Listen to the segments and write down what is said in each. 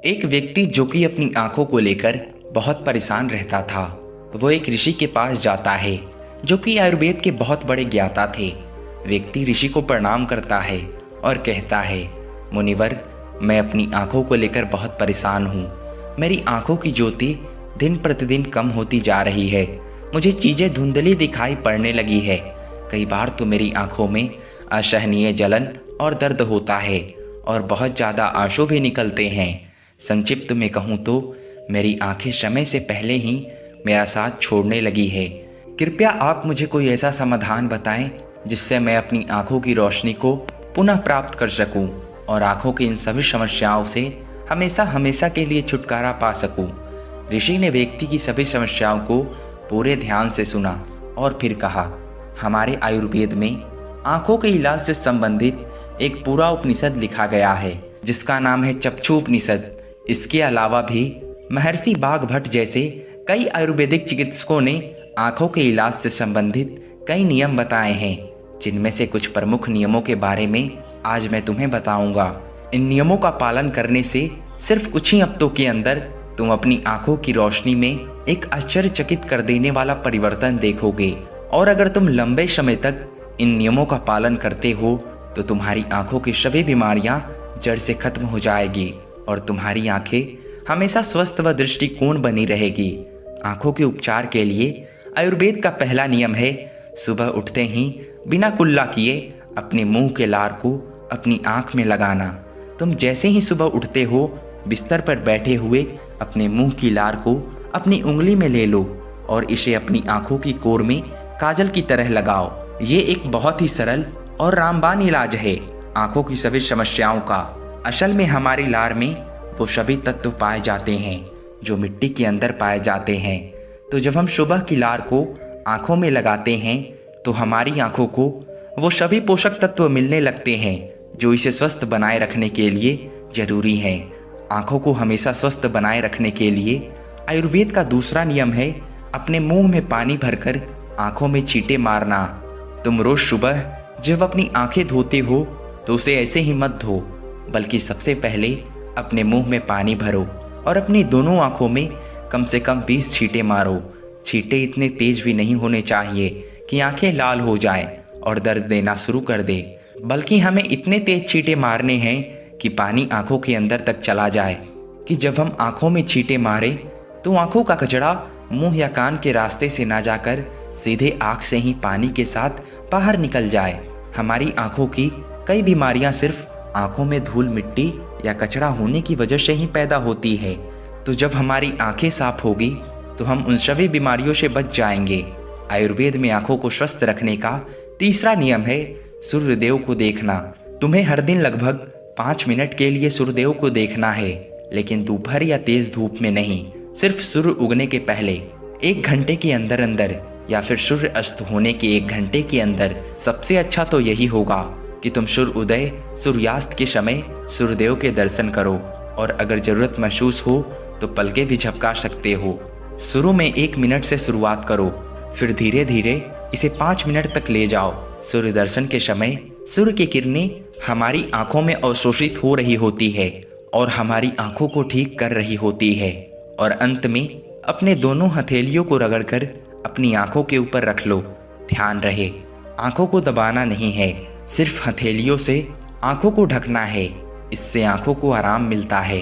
एक व्यक्ति जो कि अपनी आंखों को लेकर बहुत परेशान रहता था, वो एक ऋषि के पास जाता है जो कि आयुर्वेद के बहुत बड़े ज्ञाता थे। व्यक्ति ऋषि को प्रणाम करता है और कहता है, मुनिवर, मैं अपनी आंखों को लेकर बहुत परेशान हूँ। मेरी आंखों की ज्योति दिन प्रतिदिन कम होती जा रही है। मुझे चीज़ें धुंधली दिखाई पड़ने लगी है। कई बार तो मेरी आंखों में असहनीय जलन और दर्द होता है और बहुत ज़्यादा आंसू भी निकलते हैं। संक्षिप्त में कहूँ तो मेरी आंखें समय से पहले ही मेरा साथ छोड़ने लगी है। कृपया आप मुझे कोई ऐसा समाधान बताएं जिससे मैं अपनी आंखों की रोशनी को पुनः प्राप्त कर सकूं और आंखों की इन सभी समस्याओं से हमेशा हमेशा के लिए छुटकारा पा सकूं। ऋषि ने व्यक्ति की सभी समस्याओं को पूरे ध्यान से सुना और फिर कहा, हमारे आयुर्वेद में आंखों के इलाज से संबंधित एक पूरा उपनिषद लिखा गया है जिसका नाम है चक्षुपनिषद। इसके अलावा भी महर्षि बाघभट्ट जैसे कई आयुर्वेदिक चिकित्सकों ने आंखों के इलाज से संबंधित कई नियम बताए हैं, जिनमें से कुछ प्रमुख नियमों के बारे में आज मैं तुम्हें बताऊंगा। इन नियमों का पालन करने से सिर्फ कुछ ही हफ्तों के अंदर तुम अपनी आंखों की रोशनी में एक आश्चर्यचकित कर देने वाला परिवर्तन देखोगे। और अगर तुम लंबे समय तक इन नियमों का पालन करते हो तो तुम्हारी आंखों की सभी बीमारियां जड़ से खत्म हो जाएगी और तुम्हारी आंखें हमेशा स्वस्थ व दृष्टिकोण बनी रहेगी। आंखों के उपचार के लिए आयुर्वेद का पहला नियम है, सुबह उठते ही बिना कुल्ला किए अपने मुंह के लार को अपनी आंख में लगाना। तुम जैसे ही सुबह उठते हो, बिस्तर पर बैठे हुए अपने मुंह की लार को अपनी उंगली में ले लो और इसे अपनी आंखों की कोर में काजल की तरह लगाओ। ये एक बहुत ही सरल और रामबाण इलाज है आंखों की सभी समस्याओं का। असल में हमारी लार में वो सभी तत्व पाए जाते हैं जो मिट्टी के अंदर पाए जाते हैं। तो जब हम सुबह की लार को आंखों में लगाते हैं तो हमारी आंखों को वो सभी पोषक तत्व मिलने लगते हैं जो इसे स्वस्थ बनाए रखने के लिए जरूरी हैं। आंखों को हमेशा स्वस्थ बनाए रखने के लिए आयुर्वेद का दूसरा नियम है, अपने मुंह में पानी भरकर आंखों में छींटे मारना। तुम रोज सुबह जब अपनी आंखें धोते हो तो उसे ऐसे ही मत धो, बल्कि सबसे पहले अपने मुंह में पानी भरो और अपनी दोनों आंखों में कम से कम 20 छींटे मारो। छींटे इतने तेज भी नहीं होने चाहिए कि आंखें लाल हो जाएं और दर्द देना शुरू कर दे, बल्कि हमें इतने तेज छींटे मारने हैं कि पानी आंखों के अंदर तक चला जाए कि जब हम आंखों में छींटे मारें तो आंखों का कचरा मुंह या कान के रास्ते से ना जाकर सीधे आंख से ही पानी के साथ बाहर निकल जाए। हमारी आंखों की कई बीमारियां सिर्फ आंखों में धूल मिट्टी या कचरा होने की वजह से ही पैदा होती है। तो जब हमारी आंखें साफ होगी तो हम उन सभी बीमारियों से बच जाएंगे। आयुर्वेद में आंखों को स्वस्थ रखने का तीसरा नियम है, सूर्यदेव को देखना। तुम्हें हर दिन लगभग 5 मिनट के लिए सूर्यदेव को देखना है, लेकिन दोपहर या तेज धूप में नहीं, सिर्फ सूर्य उगने के पहले 1 घंटे के अंदर अंदर या फिर सूर्य अस्त होने के 1 घंटे के अंदर। सबसे अच्छा तो यही होगा कि तुम सूर्य उदय सूर्यास्त के समय सूर्यदेव के दर्शन करो और अगर जरूरत महसूस हो तो पलकें भी झपका सकते हो। शुरू में 1 मिनट से शुरुआत करो, फिर धीरे धीरे इसे 5 मिनट तक ले जाओ। सूर्य दर्शन के समय सूर्य की किरणें हमारी आंखों में अवशोषित हो रही होती है और हमारी आंखों को ठीक कर रही होती है। और अंत में अपने दोनों हथेलियों को रगड़कर अपनी आंखों के ऊपर रख लो। ध्यान रहे, आंखों को दबाना नहीं है, सिर्फ हथेलियों से आंखों को ढकना है। इससे आंखों को आराम मिलता है।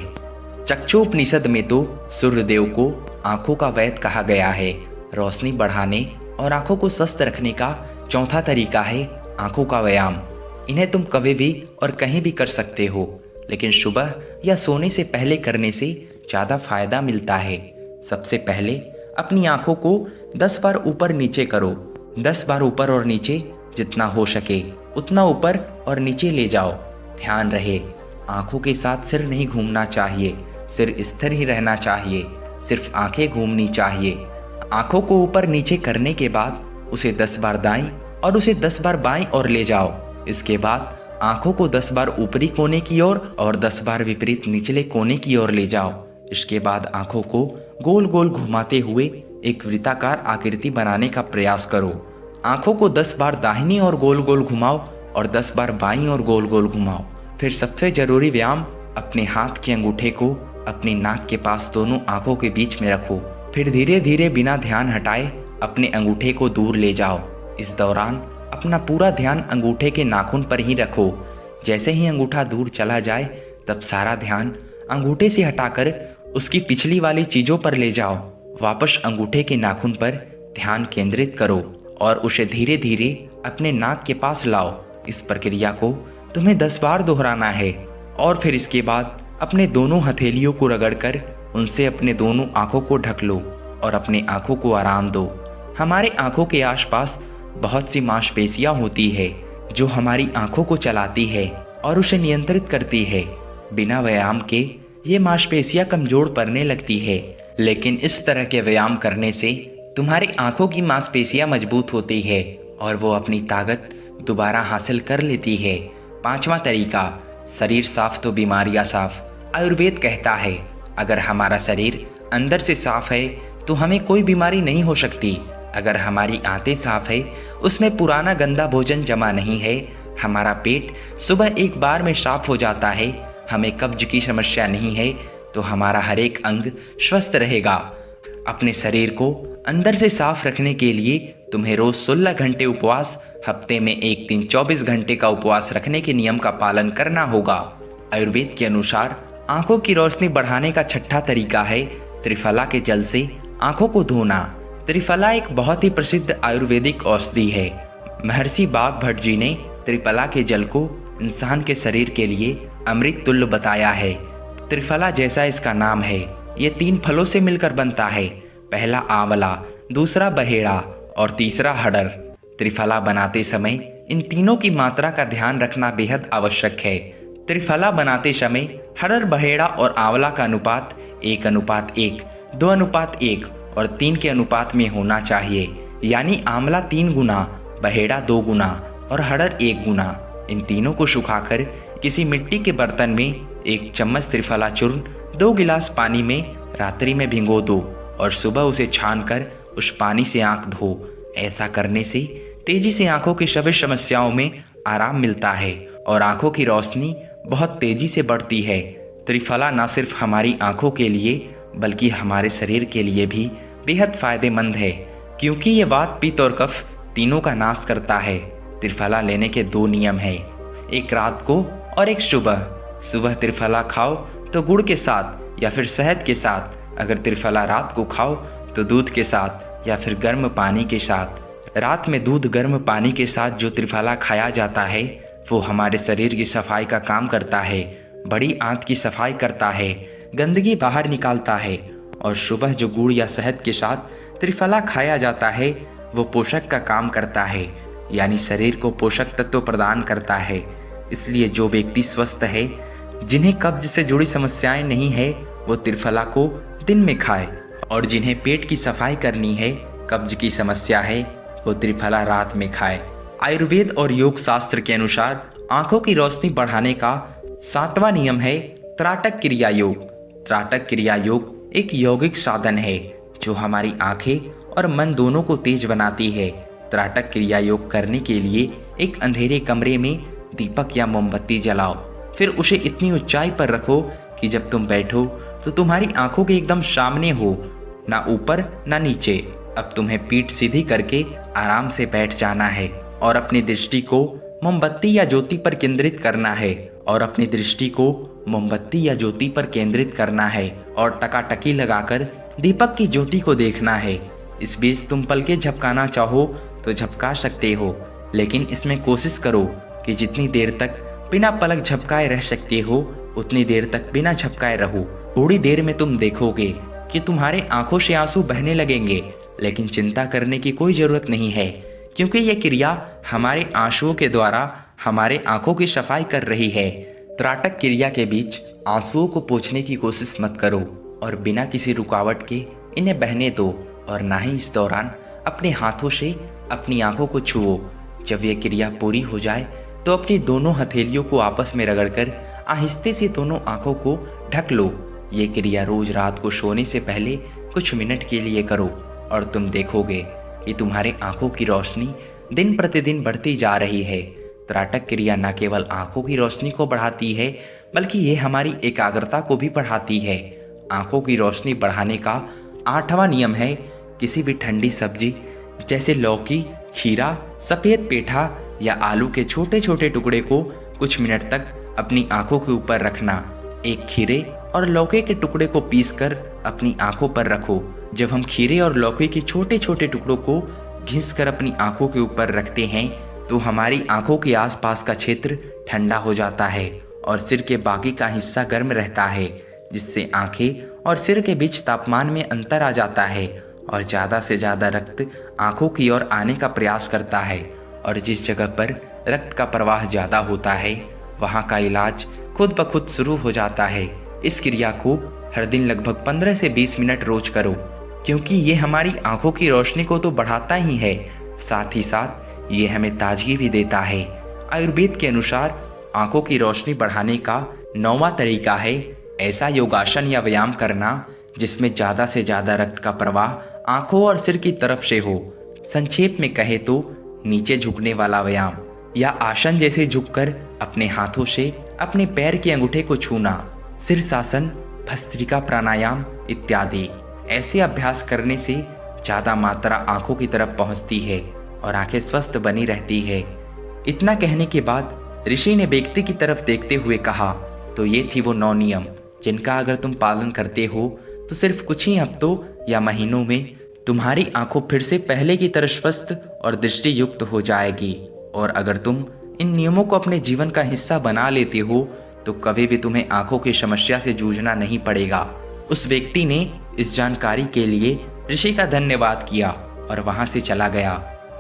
चक्षुपनिषद में तो सूर्यदेव को आंखों का वैद्य कहा गया है। रोशनी बढ़ाने और आंखों को स्वस्थ रखने का चौथा तरीका है आंखों का व्यायाम। इन्हें तुम कभी भी और कहीं भी कर सकते हो, लेकिन सुबह या सोने से पहले करने से ज़्यादा फायदा मिलता है। सबसे पहले अपनी आंखों को 10 बार ऊपर नीचे करो। 10 बार ऊपर और नीचे जितना हो सके उतना ऊपर और नीचे ले जाओ। ध्यान रहे, आंखों के साथ सिर नहीं घूमना चाहिए, सिर स्थिर ही रहना चाहिए, सिर्फ आंखें घूमनी चाहिए। आंखों को ऊपर नीचे करने के बाद उसे 10 बार दाईं और उसे 10 बार बाईं ओर ले जाओ। इसके बाद आंखों को 10 बार ऊपरी कोने की ओर और 10 बार विपरीत निचले कोने की ओर ले जाओ। इसके बाद आंखों को गोल गोल घुमाते हुए एक वृत्ताकार आकृति बनाने का प्रयास करो। आंखों को 10 बार दाहिनी ओर गोल गोल घुमाओ और 10 बार बाईं ओर गोल गोल घुमाओ। फिर सबसे जरूरी व्यायाम, अपने हाथ के अंगूठे को अपनी नाक के पास दोनों आंखों के बीच में रखो। फिर धीरे धीरे बिना ध्यान हटाए अपने अंगूठे को दूर ले जाओ। इस दौरान अपना पूरा ध्यान अंगूठे के नाखून पर ही रखो। जैसे ही अंगूठा दूर चला जाए तब सारा ध्यान अंगूठे से हटाकर उसकी पिछली वाली चीज़ों पर ले जाओ। वापस अंगूठे के नाखून पर ध्यान केंद्रित करो और उसे धीरे धीरे अपने नाक के पास लाओ। इस प्रक्रिया को तुम्हें 10 बार दोहराना है और फिर इसके बाद अपने दोनों हथेलियों को रगड़कर उनसे अपने दोनों आंखों को ढक लो और अपने आंखों को आराम दो। हमारे आंखों के आसपास बहुत सी मांसपेशियां होती है जो हमारी आंखों को चलाती है और उसे नियंत्रित करती है। बिना व्यायाम के ये मांसपेशियां कमजोर पड़ने लगती है, लेकिन इस तरह के व्यायाम करने से तुम्हारी आंखों की मांसपेशियां मजबूत होती है और वो अपनी ताकत दोबारा हासिल कर लेती है। 5वां तरीका, शरीर साफ तो बीमारियां साफ। आयुर्वेद कहता है अगर हमारा शरीर अंदर से साफ है तो हमें कोई बीमारी नहीं हो सकती। अगर हमारी आंतें साफ है, उसमें पुराना गंदा भोजन जमा नहीं है, हमारा पेट सुबह एक बार में साफ हो जाता है, हमें कब्ज की समस्या नहीं है, तो हमारा हर एक अंग स्वस्थ रहेगा। अपने शरीर को अंदर से साफ रखने के लिए तुम्हें रोज 16 घंटे उपवास, हफ्ते में एक दिन 24 घंटे का उपवास रखने के नियम का पालन करना होगा। आयुर्वेद के अनुसार आंखों की रोशनी बढ़ाने का 6ठा तरीका है त्रिफला के जल से आंखों को धोना। त्रिफला एक बहुत ही प्रसिद्ध आयुर्वेदिक औषधि है। महर्षि बाघभट्ट जी ने त्रिफला के जल को इंसान के शरीर के लिए अमृत तुल्य बताया है। त्रिफला जैसा इसका नाम है, ये 3 फलों से मिलकर बनता है। पहला आंवला, दूसरा बहेड़ा और तीसरा हड़र। त्रिफला बनाते समय इन तीनों की मात्रा का ध्यान रखना बेहद आवश्यक है। त्रिफला बनाते समय हड़र, बहेड़ा और आंवला का अनुपात 1:1, 2:1 और 3 के अनुपात में होना चाहिए। यानी आंवला 3 गुना, बहेड़ा 2 गुना और हड़र 1 गुना। इन तीनों को सुखाकर किसी मिट्टी के बर्तन में 1 चम्मच त्रिफला चूर्ण 2 गिलास पानी में रात्रि में भिगो दो और सुबह उसे छानकर उस पानी से आंख धो। ऐसा करने से तेजी से आंखों की सभी समस्याओं में आराम मिलता है और आंखों की रोशनी बहुत तेजी से बढ़ती है। त्रिफला न सिर्फ हमारी आंखों के लिए बल्कि हमारे शरीर के लिए भी बेहद फायदेमंद है, क्योंकि ये वात, पित्त और कफ तीनों का नाश करता है। त्रिफला लेने के 2 नियम हैं, एक रात को और एक सुबह। सुबह त्रिफला खाओ तो गुड़ के साथ या फिर शहद के साथ। अगर त्रिफला रात को खाओ तो दूध के साथ या फिर गर्म पानी के साथ। रात में दूध गर्म पानी के साथ जो त्रिफला खाया जाता है वो हमारे शरीर की सफाई का काम करता है, बड़ी आंत की सफाई करता है, गंदगी बाहर निकालता है। और सुबह जो गुड़ या शहद के साथ त्रिफला खाया जाता है वो पोषक का काम करता है, यानी शरीर को पोषक तत्व प्रदान करता है। इसलिए जो व्यक्ति स्वस्थ है, जिन्हें कब्ज से जुड़ी समस्याएं नहीं है, वो त्रिफला को दिन में खाए, और जिन्हें पेट की सफाई करनी है, कब्ज की समस्या है, वो त्रिफला रात में खाए। आयुर्वेद और योग शास्त्र के अनुसार आंखों की रोशनी बढ़ाने का 7वां नियम है त्राटक क्रिया योग। त्राटक क्रिया योग एक यौगिक साधन है जो हमारी आंखें और मन दोनों को तेज बनाती है। त्राटक क्रिया योग करने के लिए एक अंधेरे कमरे में दीपक या मोमबत्ती जलाओ, फिर उसे इतनी ऊंचाई पर रखो कि जब तुम बैठो तो तुम्हारी आंखों के एकदम सामने हो, ना ऊपर ना नीचे। अब तुम्हें पीठ सीधी करके आराम से बैठ जाना है और अपनी दृष्टि को मोमबत्ती या ज्योति पर केंद्रित करना है और टकाटकी लगाकर दीपक की ज्योति को देखना है। इस बीच तुम पलकें झपकाना चाहो तो झपका सकते हो, लेकिन इसमें कोशिश करो कि जितनी देर तक बिना पलक झपकाए रह सकते हो उतनी देर तक बिना झपकाए रहो। थोड़ी देर में तुम देखोगे कि तुम्हारे आंखों से आंसू बहने लगेंगे, लेकिन चिंता करने की कोई जरूरत नहीं है, क्योंकि यह क्रिया हमारे आंसुओं के द्वारा हमारे आंखों की सफाई कर रही है। त्राटक क्रिया के बीच आंसुओं को पोंछने की कोशिश मत करो और बिना किसी रुकावट के इन्हें बहने दो, और ना ही इस दौरान अपने हाथों से अपनी आंखों को छुओ। जब यह क्रिया पूरी हो जाए तो अपनी दोनों हथेलियों को आपस में रगड़कर आहिस्ते से दोनों आंखों को ढक लो। ये क्रिया रोज रात को सोने से पहले कुछ मिनट के लिए करो और तुम देखोगे कि तुम्हारे आंखों की रोशनी दिन प्रतिदिन बढ़ती जा रही है। त्राटक क्रिया न केवल आंखों की रोशनी को बढ़ाती है बल्कि ये हमारी एकाग्रता को भी बढ़ाती है। आंखों की रोशनी बढ़ाने का 8वां नियम है, किसी भी ठंडी सब्जी जैसे लौकी, खीरा, सफ़ेद पेठा या आलू के छोटे छोटे टुकड़े को कुछ मिनट तक अपनी आंखों के ऊपर रखना। एक खीरे और लौकी के टुकड़े को पीसकर अपनी आंखों पर रखो। जब हम खीरे और लौकी के छोटे छोटे टुकड़ों को घिसकर अपनी आंखों के ऊपर रखते हैं तो हमारी आंखों के आसपास का क्षेत्र ठंडा हो जाता है और सिर के बाकी का हिस्सा गर्म रहता है, जिससे आंखें और सिर के बीच तापमान में अंतर आ जाता है और ज़्यादा से ज़्यादा रक्त आंखों की ओर आने का प्रयास करता है। और जिस जगह पर रक्त का प्रवाह ज़्यादा होता है वहाँ का इलाज खुद ब खुद शुरू हो जाता है। इस क्रिया को हर दिन लगभग 15 से 20 मिनट रोज करो, क्योंकि ये हमारी आंखों की रोशनी को तो बढ़ाता ही है, साथ ही साथ ये हमें ताजगी भी देता है। आयुर्वेद के अनुसार आंखों की रोशनी बढ़ाने का 9वां तरीका है ऐसा योगासन या व्यायाम करना जिसमें ज़्यादा से ज़्यादा रक्त का प्रवाह आंखों और सिर की तरफ से हो। संक्षेप में कहे तो नीचे झुकने वाला व्यायाम या आसन जैसे झुककर अपने हाथों से अपने पैर के अंगूठे को छूना, शीर्षासन, भस्त्रिका प्राणायाम इत्यादि। ऐसे अभ्यास करने से ज़्यादा मात्रा आंखों की तरफ पहुंचती है और आंखें स्वस्थ बनी रहती है। इतना कहने के बाद ऋषि ने व्यक्ति की तरफ देखते हुए कहा, तो ये थी वो 9 नियम जिनका अगर तुम पालन करते हो तो सिर्फ कुछ ही हफ्तों या महीनों में तुम्हारी आंखों फिर से पहले की तरह स्वस्थ और दृष्टि युक्त हो जाएगी। और अगर तुम इन नियमों को अपने जीवन का हिस्सा बना लेते हो तो कभी भी तुम्हें आंखों की समस्या से जूझना नहीं पड़ेगा। उस व्यक्ति ने इस जानकारी के लिए ऋषि का धन्यवाद किया और वहां से चला गया।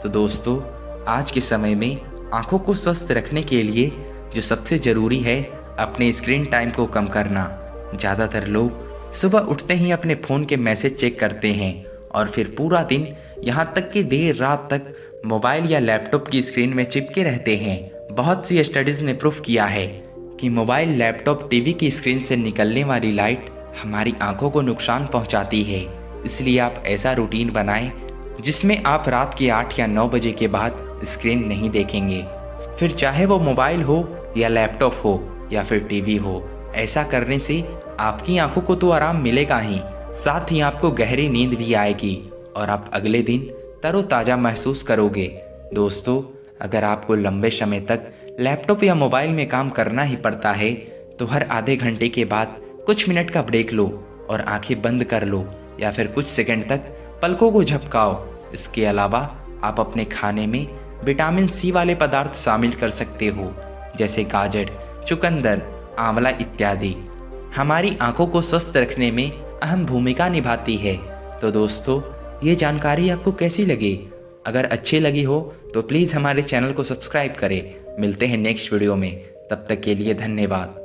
तो दोस्तों, आज के समय में आंखों को स्वस्थ रखने के लिए जो सबसे ज़रूरी है अपने स्क्रीन टाइम को कम करना। ज़्यादातर लोग सुबह उठते ही अपने फ़ोन के मैसेज चेक करते हैं और फिर पूरा दिन यहाँ तक कि देर रात तक मोबाइल या लैपटॉप की स्क्रीन में चिपके रहते हैं। बहुत सी स्टडीज़ ने प्रूफ किया है कि मोबाइल, लैपटॉप, टीवी की स्क्रीन से निकलने वाली लाइट हमारी आंखों को नुकसान पहुंचाती है। इसलिए आप ऐसा रूटीन बनाएं जिसमें आप रात के 8 या 9 बजे के बाद स्क्रीन नहीं देखेंगे, फिर चाहे वो मोबाइल हो या लैपटॉप हो या फिर टीवी हो। ऐसा करने से आपकी आंखों को तो आराम मिलेगा ही, साथ ही आपको गहरी नींद भी आएगी और आप अगले दिन तरोताज़ा महसूस करोगे। दोस्तों, अगर आपको लंबे समय तक लैपटॉप या मोबाइल में काम करना ही पड़ता है तो हर आधे घंटे के बाद कुछ मिनट का ब्रेक लो और आंखें बंद कर लो या फिर कुछ सेकंड तक पलकों को झपकाओ। इसके अलावा आप अपने खाने में विटामिन सी वाले पदार्थ शामिल कर सकते हो, जैसे गाजर, चुकंदर, आंवला इत्यादि। हमारी आंखों को स्वस्थ रखने में अहम भूमिका निभाती है। तो दोस्तों, ये जानकारी आपको कैसी लगी? अगर अच्छी लगी हो तो प्लीज़ हमारे चैनल को सब्सक्राइब करें। मिलते हैं नेक्स्ट वीडियो में, तब तक के लिए धन्यवाद।